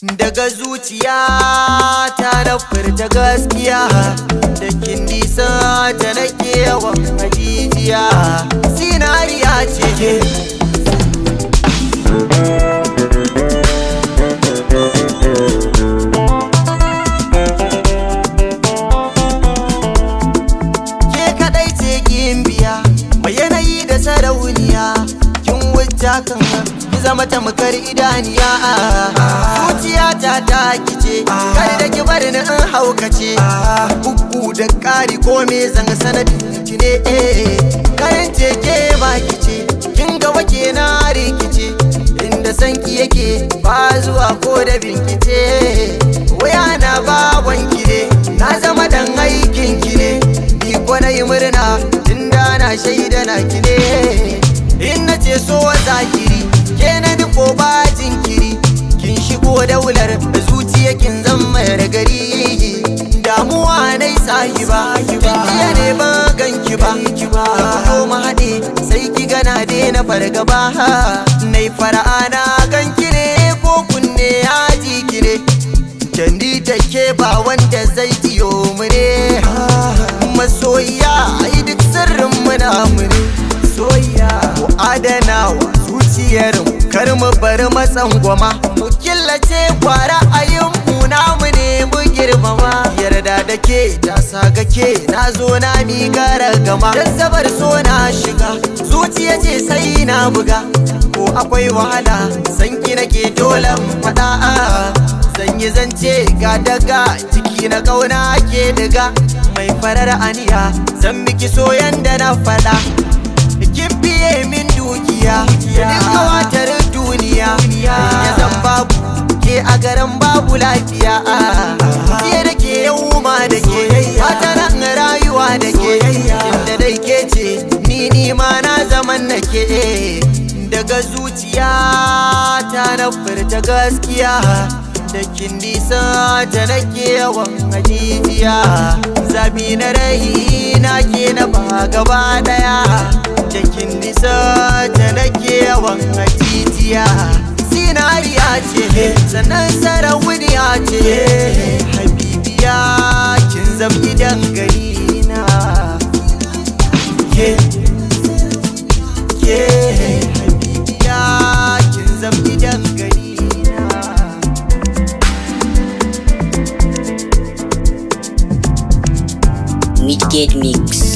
daga zuciya ta na furta gaskiya da kin nisa ta nake yawan hajijiya zinariya ce ke kadai ce gimbiya mai yanayi da sarauniya kin wuce kan zama tamkar idaniya zuciyata ta kice kar da ki bari ni in haukace bugu da ƙari ko me zanga sanadin ki ne karin ke ba kice kin ga wake na rikice inda sanki yake ba zuwa ko da binkice waya na baban ki ne na zama dan aikin ki ne ni ko na yi murna tunda na shaida na ki ne in na ce so zakiri ke na nufo ba jinkiri kin shigo daular da zuciya kin zama gari damuwa na yi sahiba jiya ne ba ganki ba ko mu haɗe sai ki gana daina fargaba na yi fara'a na ganki ne ko kunne ya ji ki ne candi take ba wanda zai iyo mu ne masoyiya ai duk sirrin muna mu ne soyayya ku adanawa zuciyar kar mu bari matsan goma mu killace kwara ayin mu namu ne mu girmama yarda da ke ta saga ke na zo na mi gara gama dan zabar so na shiga zuciya ce sai na buga ko akwai wahala sanki nake dole fada zan yi zance ga daga ciki na kauna ke daga mai farar aniya zan miki soyan da na fada kin biye min dukiya da kawatar duniya ya zan babu ke a garin babu lafiya ke da ke yau ma da ke fataran rayuwa da ke inda dai ke ce ni ma na zaman na ke daga zuciya ta na furta gaskiya da kin nisa ta nake yawan hajijiya zabi na rai na ke na ba gaba daya cikin nisa ta nake yawan hajijiya zinariya ce sannan sarauniya ce habibiya kin zami dangane na ke habibiya kin zami dangane na Midgate Mix.